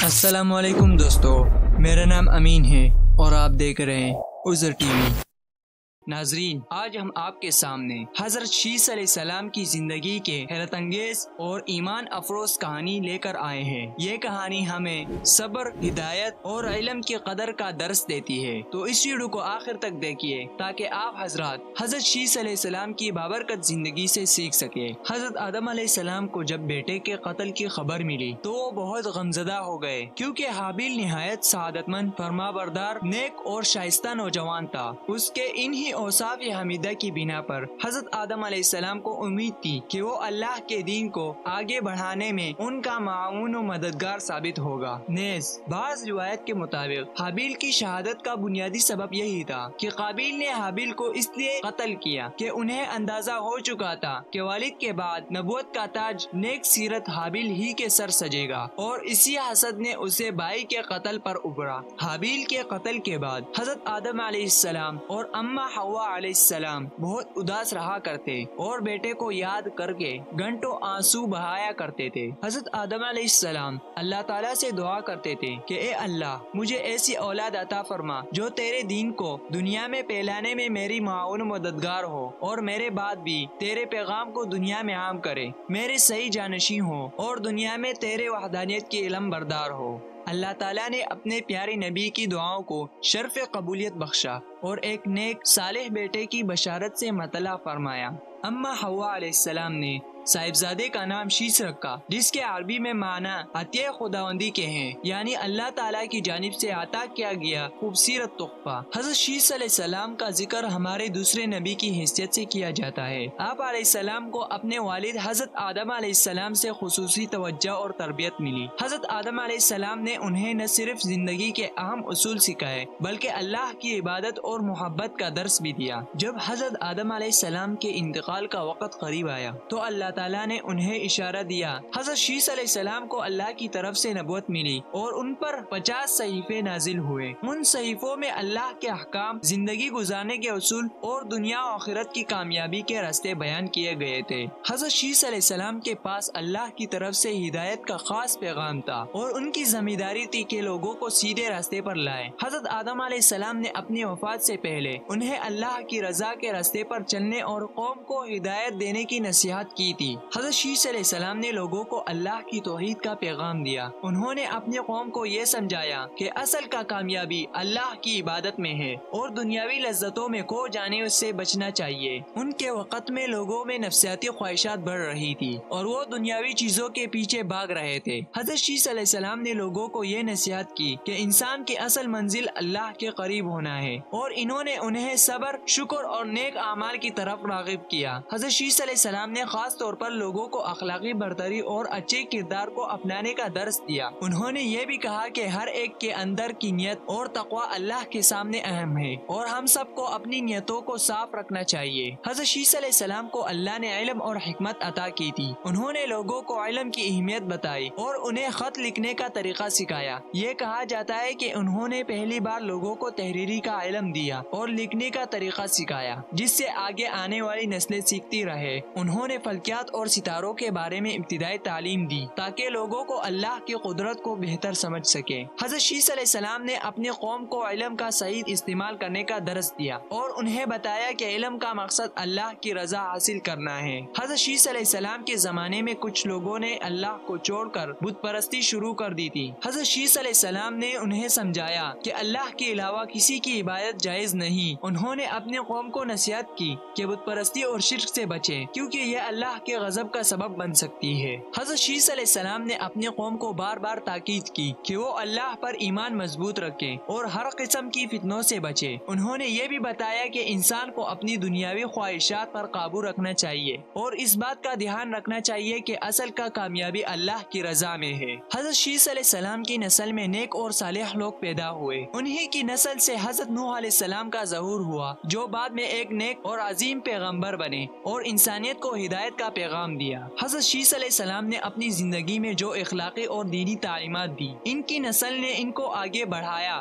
السلام علیکم دوستو، میرا نام امین ہے اور آپ دیکھ رہے ہیں عذر ٹی وی۔ ناظرین، آج ہم آپ کے سامنے حضرت شیس علیہ السلام کی زندگی کے حیرت انگیز اور ایمان افروز کہانی لے کر آئے ہیں۔ یہ کہانی ہمیں صبر، ہدایت اور علم کی قدر کا درس دیتی ہے، تو اس ویڈیو کو آخر تک دیکھیے تاکہ آپ حضرات حضرت شیس علیہ السلام کی بابرکت زندگی سے سیکھ سکے۔ حضرت آدم علیہ السلام کو جب بیٹے کے قتل کی خبر ملی تو وہ بہت غمزدہ ہو گئے، کیونکہ حابیل نہایت سعادت مند، فرمانبردار، نیک اور شائستہ نوجوان تھا۔ اس کے انہی اوصاف حمیدہ کی بنا پر حضرت آدم علیہ السلام کو امید تھی کہ وہ اللہ کے دین کو آگے بڑھانے میں ان کا معاون و مددگار ثابت ہوگا۔ نیز بعض روایت کے مطابق حابیل کی شہادت کا بنیادی سبب یہی تھا کہ قابیل نے حابیل کو اس لیے قتل کیا کہ انہیں اندازہ ہو چکا تھا کہ والد کے بعد نبوت کا تاج نیک سیرت حابیل ہی کے سر سجے گا، اور اسی حسد نے اسے بھائی کے قتل پر ابھرا۔ حابیل کے قتل کے بعد حضرت آدم علیہ السلام اور اماں حوا علیہ السلام بہت اداس رہا کرتے اور بیٹے کو یاد کر کے گھنٹوں آنسو بہایا کرتے تھے۔ حضرت آدم علیہ السلام اللہ تعالیٰ سے دعا کرتے تھے کہ اے اللہ، مجھے ایسی اولاد عطا فرما جو تیرے دین کو دنیا میں پھیلانے میں میری معاون و مددگار ہو، اور میرے بعد بھی تیرے پیغام کو دنیا میں عام کرے، میرے صحیح جانشین ہو اور دنیا میں تیرے وحدانیت کی علم بردار ہو۔ اللہ تعالیٰ نے اپنے پیارے نبی کی دعاؤں کو شرف قبولیت بخشا اور ایک نیک صالح بیٹے کی بشارت سے مطلع فرمایا۔ اماں حوا علیہ السلام نے صاحبزادے کا نام شیس رکھا، جس کے عربی میں معنی عطیہ خداوندی کے ہیں، یعنی اللہ تعالیٰ کی جانب سے عطا کیا گیا خوبصورت تحفہ۔ حضرت شیس علیہ السلام کا ذکر ہمارے دوسرے نبی کی حیثیت سے کیا جاتا ہے۔ آپ علیہ السلام کو اپنے والد حضرت آدم علیہ السلام سے خصوصی توجہ اور تربیت ملی۔ حضرت آدم علیہ السلام نے انہیں نہ صرف زندگی کے اہم اصول سکھائے بلکہ اللہ کی عبادت اور محبت کا درس بھی دیا۔ جب حضرت آدم علیہ السلام کے انتقال کا وقت قریب آیا تو اللہ تعالیٰ نے انہیں اشارہ دیا۔ حضرت شیس علیہ السلام کو اللہ کی طرف سے نبوت ملی اور ان پر 50 صحیفے نازل ہوئے۔ ان صحیفوں میں اللہ کے احکام، زندگی گزارنے کے اصول اور دنیا و آخرت کی کامیابی کے راستے بیان کیے گئے تھے۔ حضرت شیس علیہ السلام کے پاس اللہ کی طرف سے ہدایت کا خاص پیغام تھا اور ان کی ذمہ داری تھی کہ لوگوں کو سیدھے راستے پر لائے۔ حضرت آدم علیہ السلام نے اپنی وفات سے پہلے انہیں اللہ کی رضا کے راستے پر چلنے اور قوم کو ہدایت دینے کی نصیحت کی تھی۔ حضرت شیس علیہ السلام نے لوگوں کو اللہ کی توحید کا پیغام دیا۔ انہوں نے اپنی قوم کو یہ سمجھایا کہ اصل کا کامیابی اللہ کی عبادت میں ہے اور دنیاوی لذتوں میں کھو جانے سے بچنا چاہیے۔ ان کے وقت میں لوگوں میں نفسیاتی خواہشات بڑھ رہی تھی اور وہ دنیاوی چیزوں کے پیچھے بھاگ رہے تھے۔ حضرت شیس علیہ السلام نے لوگوں کو یہ نصیحت کی کہ انسان کی اصل منزل اللہ کے قریب ہونا ہے، اور انہوں نے انہیں صبر، شکر اور نیک اعمال کی طرف راغب کیا۔ حضرت شیس علیہ السلام نے خاص طور پر لوگوں کو اخلاقی برتری اور اچھے کردار کو اپنانے کا درس دیا۔ انہوں نے یہ بھی کہا کہ ہر ایک کے اندر کی نیت اور تقوی اللہ کے سامنے اہم ہے اور ہم سب کو اپنی نیتوں کو صاف رکھنا چاہیے۔ حضرت شیس علیہ السلام کو اللہ نے علم اور حکمت عطا کی تھی۔ انہوں نے لوگوں کو علم کی اہمیت بتائی اور انہیں خط لکھنے کا طریقہ سکھایا۔ یہ کہا جاتا ہے کہ انہوں نے پہلی بار لوگوں کو تحریری کا علم دیا اور لکھنے کا طریقہ سکھایا، جس سے آگے آنے والی نسلیں سیکھتی رہے۔ انہوں نے فلکیات اور ستاروں کے بارے میں ابتدائی تعلیم دی تاکہ لوگوں کو اللہ کی قدرت کو بہتر سمجھ سکے۔ حضرت شیس علیہ السلام نے اپنی قوم کو علم کا صحیح استعمال کرنے کا درس دیا اور انہیں بتایا کہ علم کا مقصد اللہ کی رضا حاصل کرنا ہے۔ حضرت شیس علیہ السلام کے زمانے میں کچھ لوگوں نے اللہ کو چھوڑ کر بت پرستی شروع کر دی تھی۔ حضرت شیس علیہ السلام نے انہیں سمجھایا کہ اللہ کے علاوہ کسی کی عبادت جائز نہیں۔ انہوں نے اپنی قوم کو نصیحت کی کہ بت پرستی اور شرک سے بچیں، کیونکہ یہ اللہ کے غضب کا سبب بن سکتی ہے۔ حضرت شیس علیہ السلام نے اپنی قوم کو بار بار تاکید کی کہ وہ اللہ پر ایمان مضبوط رکھیں اور ہر قسم کی فتنوں سے بچیں۔ انہوں نے یہ بھی بتایا کہ انسان کو اپنی دنیاوی خواہشات پر قابو رکھنا چاہیے اور اس بات کا دھیان رکھنا چاہیے کہ اصل کا کامیابی اللہ کی رضا میں ہے۔ حضرت شیس علیہ السلام کی نسل میں نیک اور صالح لوگ پیدا ہوئے۔ انہی کی نسل سے حضرت نوح علیہ السلام کا ظہور ہوا، جو بعد میں ایک نیک اور عظیم پیغمبر بنے اور انسانیت کو ہدایت کا پیغام دیا۔ حضرت شیس علیہ السلام نے اپنی زندگی میں جو اخلاقی اور دینی تعلیمات دی، ان کی نسل نے ان کو آگے بڑھایا